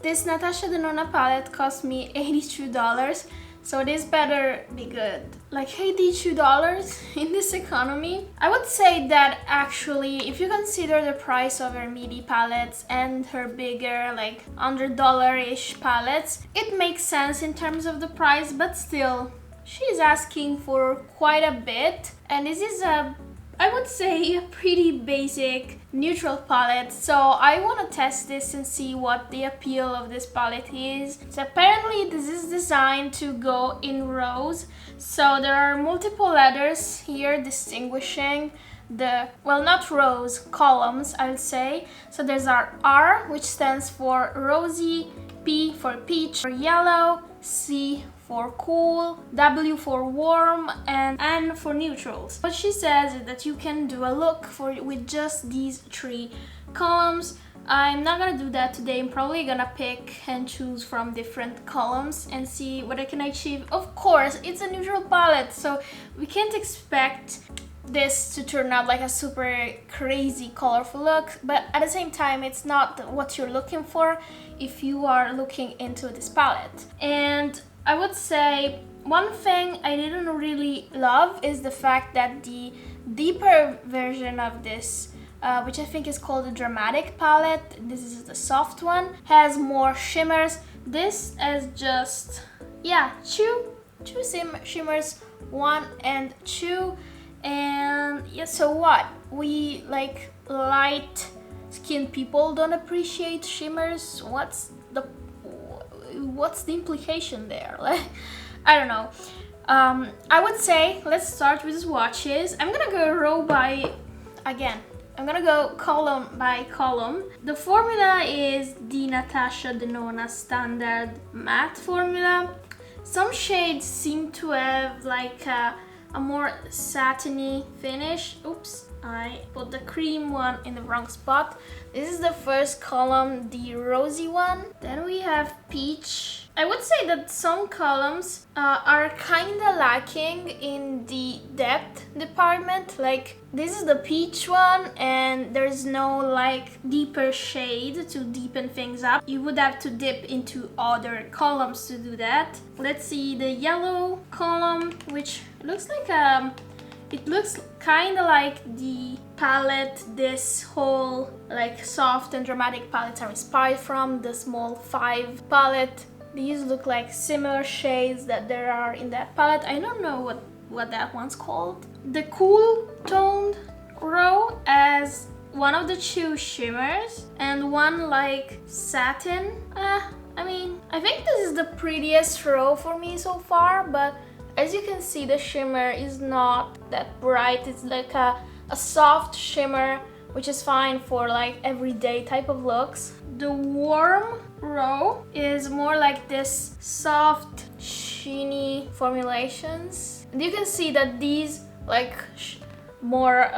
This Natasha Denona palette cost me $82, so this better be good. Like $82 in this economy? I would say that actually, if you consider the price of her midi palettes and her bigger, like $100-ish palettes, it makes sense in terms of the price, but still, she's asking for quite a bit. And this is I would say a pretty basic neutral palette, so I want to test this and see what the appeal of this palette is. So apparently this is designed to go in rows, so there are multiple letters here distinguishing the, well, not rows, columns, I'll say. So there's our R, which stands for rosy, P for peach, for yellow, C for cool, W for warm, and N for neutrals. What she says is that you can do a look with just these 3 columns. I'm not gonna do that today. I'm probably gonna pick and choose from different columns and see what I can achieve. Of course, it's a neutral palette, so we can't expect this to turn out like a super crazy colorful look, but at the same time it's not what you're looking for if you are looking into this palette. And I would say one thing I didn't really love is the fact that the deeper version of this, which I think is called the dramatic palette, this is the soft one, has more shimmers. This is just, yeah, two shimmers, 1 and 2. And yeah, so what? We like light skinned people don't appreciate shimmers? What's the implication there? Like, I don't know. I would say let's start with swatches. I'm gonna go I'm gonna go column by column. The formula is the Natasha Denona standard matte formula. Some shades seem to have like a more satiny finish. Oops, I put the cream one in the wrong spot. This is the first column, the rosy one. Then we have peach. I would say that some columns are kinda lacking in the depth department. Like this is the peach one and there's no like deeper shade to deepen things up. You would have to dip into other columns to do that. Let's see the yellow column, which looks like it looks kind of like the palette this whole like soft and dramatic palettes are inspired from, the small 5 palette. These look like similar shades that there are in that palette. I don't know what that one's called. The cool toned row as one of the 2 shimmers and one like satin. I mean, I think this is the prettiest row for me so far, but as you can see, the shimmer is not that bright. It's like a soft shimmer, which is fine for like everyday type of looks. The warm row is more like this soft, sheeny formulations. And you can see that these like more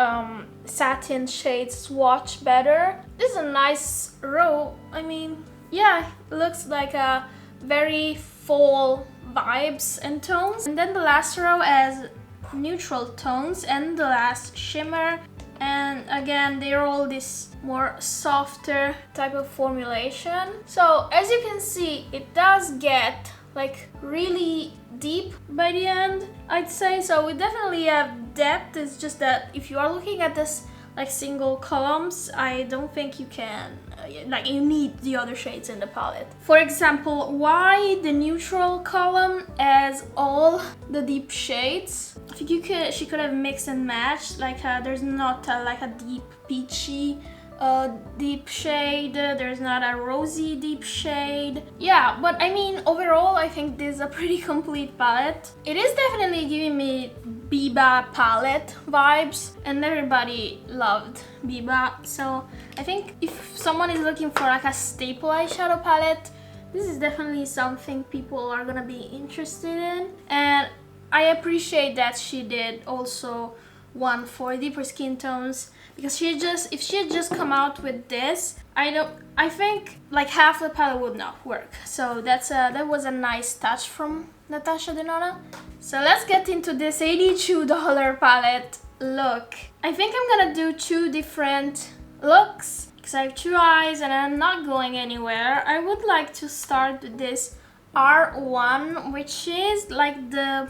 satin shades swatch better. This is a nice row. I mean, yeah, it looks like a very fall vibes and tones. And then the last row has neutral tones and the last shimmer, and again they're all this more softer type of formulation. So as you can see, it does get like really deep by the end, I'd say. So we definitely have depth. It's just that if you are looking at this like single columns, I don't think you can, like you need the other shades in the palette. For example, why the neutral column has all the deep shades? I think she could have mixed and matched, like there's not like a deep peachy deep shade, there's not a rosy deep shade. Yeah, but I mean overall I think this is a pretty complete palette. It is definitely giving me Biba palette vibes, and everybody loved Biba, so I think if someone is looking for like a staple eyeshadow palette, this is definitely something people are gonna be interested in. And I appreciate that she did also one for deeper skin tones, because if she had just come out with this, I think like half the palette would not work. So that was a nice touch from Natasha Denona. So let's get into this $82 palette look. I think I'm gonna do 2 different looks, because I have two eyes and I'm not going anywhere, I would like to start with this R1, which is like the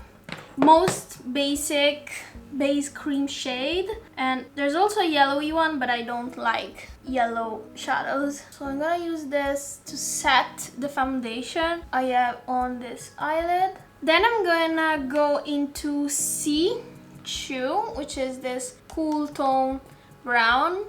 most basic base cream shade, and there's also a yellowy one, but I don't like yellow shadows, so I'm gonna use this to set the foundation I have on this eyelid. Then I'm gonna go into C2, which is this cool tone brown,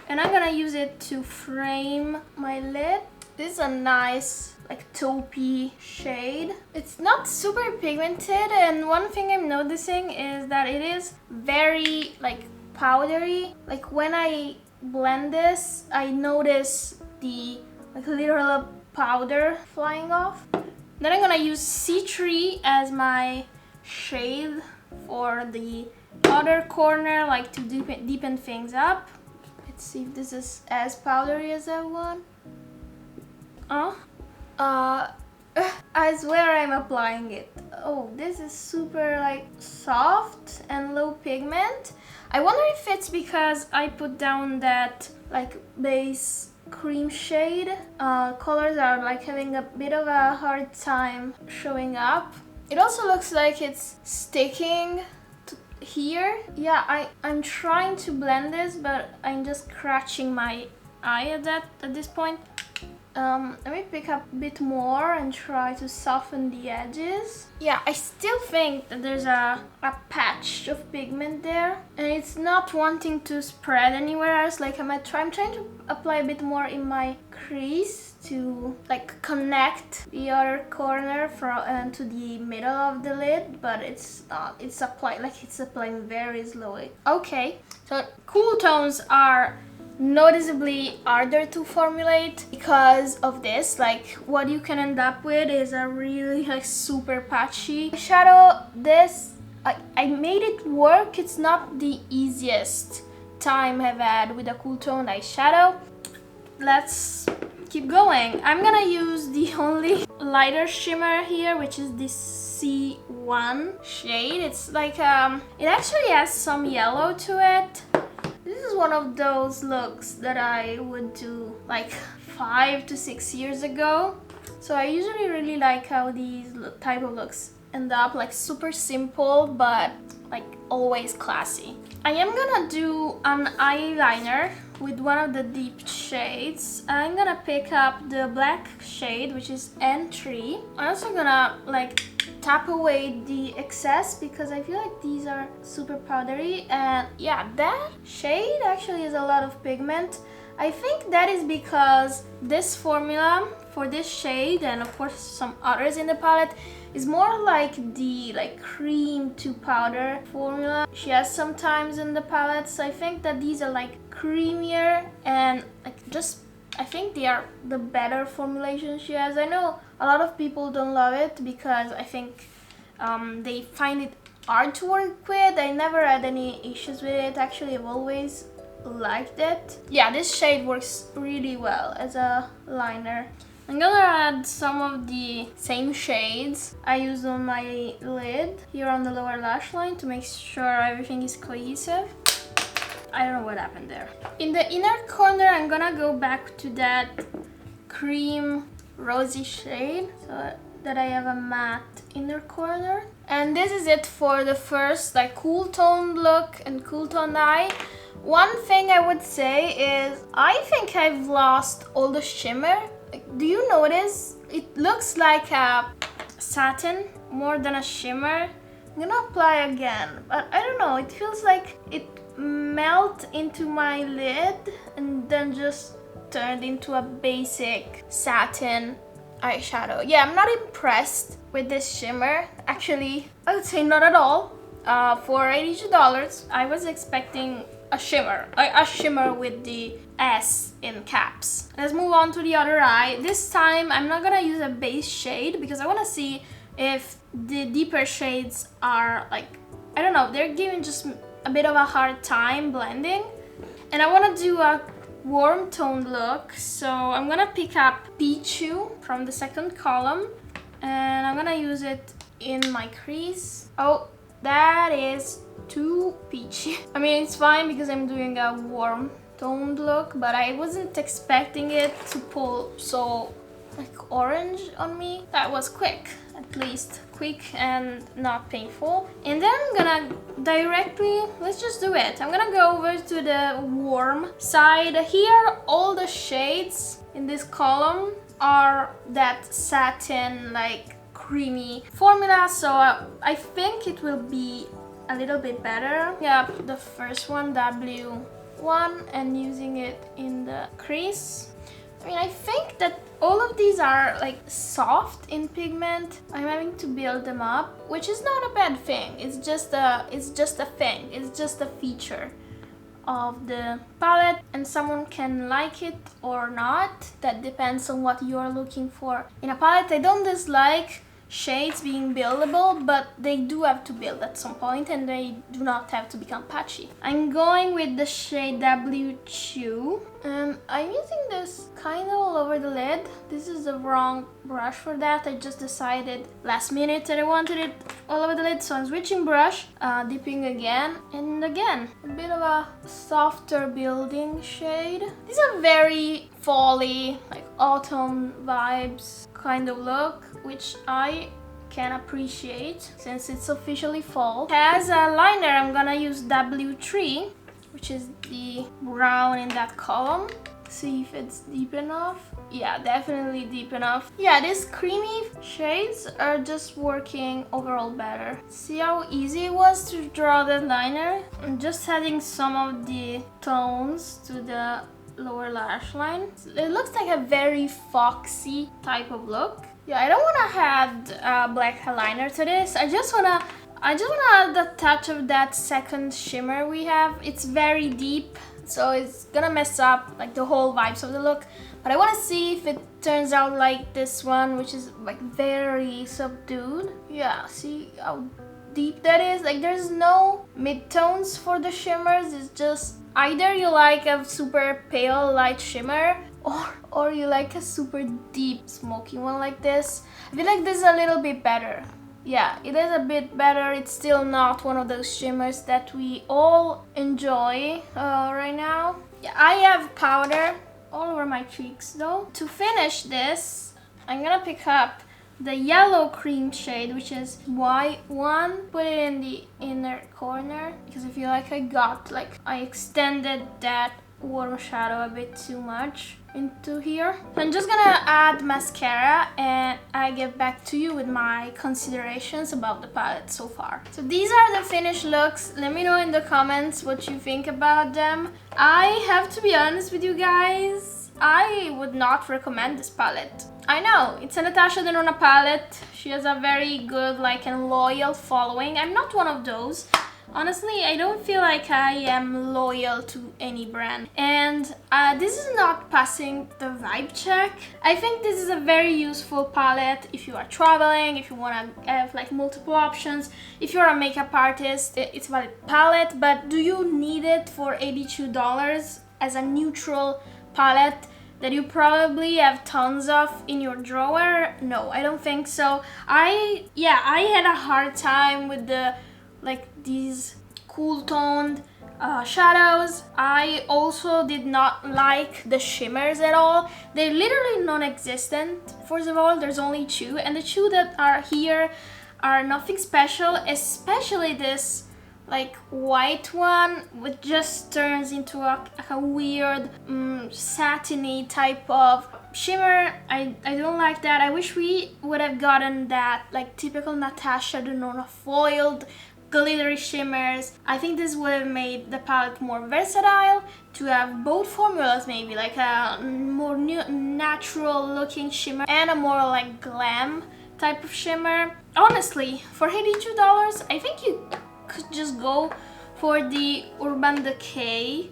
and I'm gonna use it to frame my lid. This is a nice like taupey shade. It's not super pigmented, and one thing I'm noticing is that it is very like powdery. Like when I blend this, I notice the like little powder flying off. Then I'm gonna use C3 as my shade for the other corner, like to deepen things up. Let's see if this is as powdery as that one. I swear I'm applying it. Oh, this is super like soft and low pigment. I wonder if it's because I put down that like base cream shade. Colors are like having a bit of a hard time showing up. It also looks like it's sticking to here. Yeah, I'm trying to blend this, but I'm just scratching my eye at this point. Let me pick up a bit more and try to soften the edges. Yeah, I still think that there's a patch of pigment there, and it's not wanting to spread anywhere else. Like I'm trying to apply a bit more in my crease to like connect the other corner to the middle of the lid, but it's not. It's applying very slowly. Okay, so cool tones are noticeably harder to formulate because of this. Like what you can end up with is a really like super patchy eyeshadow. This I made it work. It's not the easiest time I've had with a cool tone eyeshadow. Let's keep going. I'm gonna use the only lighter shimmer here, which is this C1 shade. It's like it actually has some yellow to it. This is one of those looks that I would do like 5 to 6 years ago. So I usually really like how these type of looks end up, like super simple but like always classy. I am gonna do an eyeliner with one of the deep shades. I'm gonna pick up the black shade, which is N3. I'm also gonna like tap away the excess because I feel like these are super powdery, and yeah, that shade actually has a lot of pigment. I think that is because this formula for this shade, and of course some others in the palette, is more like the cream to powder formula she has sometimes in the palette. So I think that these are like creamier and I think they are the better formulation she has. I know a lot of people don't love it because I think they find it hard to work with. I never had any issues with it. Actually, I've always liked it. Yeah, this shade works really well as a liner. I'm gonna add some of the same shades I used on my lid here on the lower lash line to make sure everything is cohesive. I don't know what happened there. In the inner corner, I'm gonna go back to that cream rosy shade so that I have a matte inner corner. And this is it for the first cool toned look and cool toned eye. One thing I would say is I think I've lost all the shimmer. Do you notice? It looks like a satin more than a shimmer. I'm gonna apply again, but I don't know, it feels like it melt into my lid and then just turned into a basic satin eyeshadow. Yeah, I'm not impressed with this shimmer. Actually, I would say not at all. For $82, I was expecting a shimmer with the S in caps. Let's move on to the other eye. This time I'm not gonna use a base shade because I want to see if the deeper shades are I don't know, they're giving just a bit of a hard time blending, and I want to do a warm toned look. So I'm gonna pick up P2 from the second column and I'm gonna use it in my crease. Oh, that is too peachy. I mean, it's fine because I'm doing a warm toned look, but I wasn't expecting it to pull so like orange on me. That was quick, at least quick and not painful. And then I'm gonna directly, let's just do it. I'm gonna go over to the warm side. Here, all the shades in this column are that satin, like creamy formula, so I think it will be a little bit better. Yeah, the first one, W1, and using it in the crease. I mean, I think that all of these are like soft in pigment. I'm having to build them up, which is not a bad thing. It's just a thing. It's just a feature of the palette, and someone can like it or not. That depends on what you're looking for in a palette. I don't dislike shades being buildable, but they do have to build at some point, and they do not have to become patchy. I'm going with the shade W2, and I'm using this kind of all over the lid. This is the wrong brush for that. I just decided last minute that I wanted it all over the lid, so I'm switching brush, dipping again, and again, a bit of a softer building shade. These are very fall-y, like autumn vibes kind of look, which I can appreciate since it's officially fall. As a liner, I'm gonna use W3, which is the brown in that column. See if it's deep enough. Yeah, definitely deep enough. Yeah, these creamy shades are just working overall better. See how easy it was to draw the liner? I'm just adding some of the tones to the lower lash line. It looks like a very foxy type of look. Yeah, I don't want to add black eyeliner to this. I just wanna add the touch of that second shimmer we have. It's very deep, so it's gonna mess up like the whole vibes of the look. But I want to see if it turns out like this one, which is like very subdued. Yeah, see how deep that is? Like there's no mid-tones for the shimmers. It's just either you like a super pale light shimmer, or you like a super deep smoky one like this. I feel like this is a little bit better. Yeah, it is a bit better. It's still not one of those shimmers that we all enjoy right now. Yeah, I have powder all over my cheeks though. To finish this, I'm gonna pick up the yellow cream shade, which is Y1. Put it in the inner corner because I feel like I extended that warm shadow a bit too much into here. So I'm just gonna add mascara, and I get back to you with my considerations about the palette so far. So these are the finished looks. Let me know in the comments what you think about them. I have to be honest with you guys, I would not recommend this palette. I know, it's a Natasha Denona palette. She has a very good and loyal following. I'm not one of those. Honestly, I don't feel like I am loyal to any brand. And this is not passing the vibe check. I think this is a very useful palette if you are traveling, if you want to have multiple options. If you're a makeup artist, it's a valid palette. But do you need it for $82 as a neutral palette that you probably have tons of in your drawer? No, I don't think so. I had a hard time with the these cool toned shadows. I also did not like the shimmers at all. They're literally non-existent. First of all, there's only two, and the two that are here are nothing special, especially this white one, which just turns into a weird satiny type of shimmer. I don't like that. I wish we would have gotten that typical Natasha Denona foiled glittery shimmers. I think this would have made the palette more versatile to have both formulas, maybe a more natural looking shimmer and a more glam type of shimmer. Honestly, for $82, I think you could just go for the Urban Decay.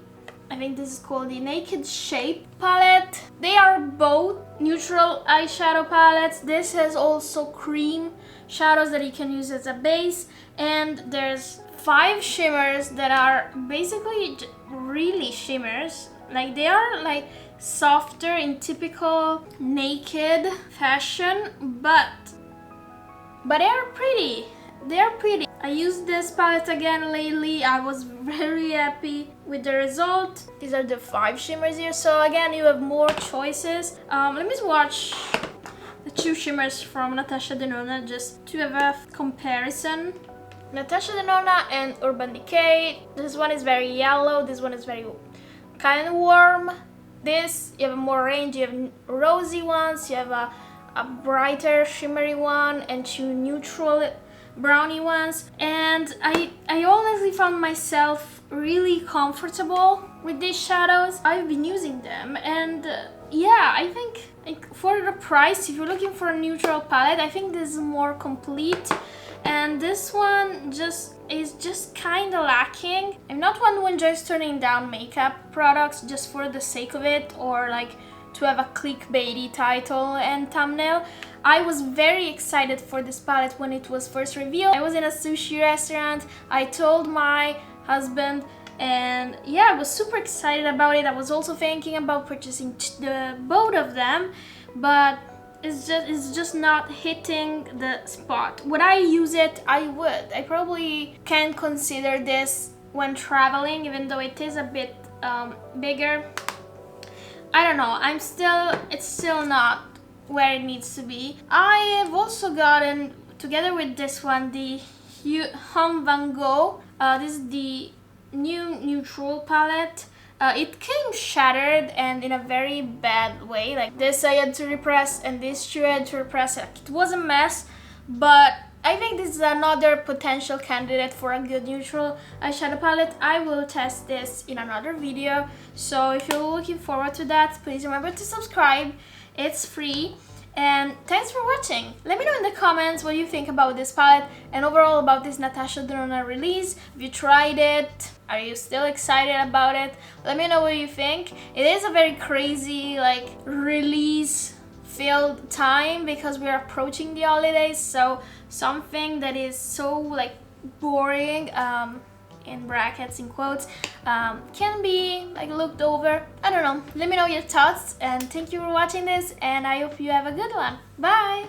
I think this is called the Naked Shape palette. They are both neutral eyeshadow palettes. This has also cream shadows that you can use as a base, and there's 5 shimmers that are basically really shimmers. They are softer in typical naked fashion, but they are pretty. they're pretty. I used this palette again lately. I was very happy with the result. These are the 5 shimmers here, so again you have more choices. Let me swatch the 2 shimmers from Natasha Denona just to have a comparison. Natasha Denona and Urban Decay. This one is very yellow, this one is very kind of warm. This, you have more range, you have rosy ones, you have a brighter shimmery one and 2 neutral brownie ones. And I honestly found myself really comfortable with these shadows. I've been using them, and yeah, I think like, for the price, if you're looking for a neutral palette, I think this is more complete. And this one is just kind of lacking. I'm not one who enjoys turning down makeup products just for the sake of it, or like to have a clickbaity title and thumbnail. I was very excited for this palette when it was first revealed. I was in a sushi restaurant, I told my husband, and yeah, I was super excited about it. I was also thinking about purchasing both of them, but it's just not hitting the spot. Would I use it? I would. I probably can consider this when traveling, even though it is a bit bigger. I don't know, it's still not where it needs to be. I have also gotten, together with this one, the Hum Van Gogh. This is the new neutral palette. It came shattered and in a very bad way. Like this I had to repress and this too I had to repress. Like, it was a mess, but I think this is another potential candidate for a good neutral eyeshadow palette. I will test this in another video, so if you're looking forward to that, please remember to subscribe. It's free. And thanks for watching. Let me know in the comments what you think about this palette and overall about this Natasha Denona release. Have you tried it? Are you still excited about it? Let me know what you think. It is a very crazy like release filled time because we're approaching the holidays, so something that is so like boring, in brackets, in quotes, can be like looked over. I don't know. Let me know your thoughts, and thank you for watching this, and I hope you have a good one. Bye!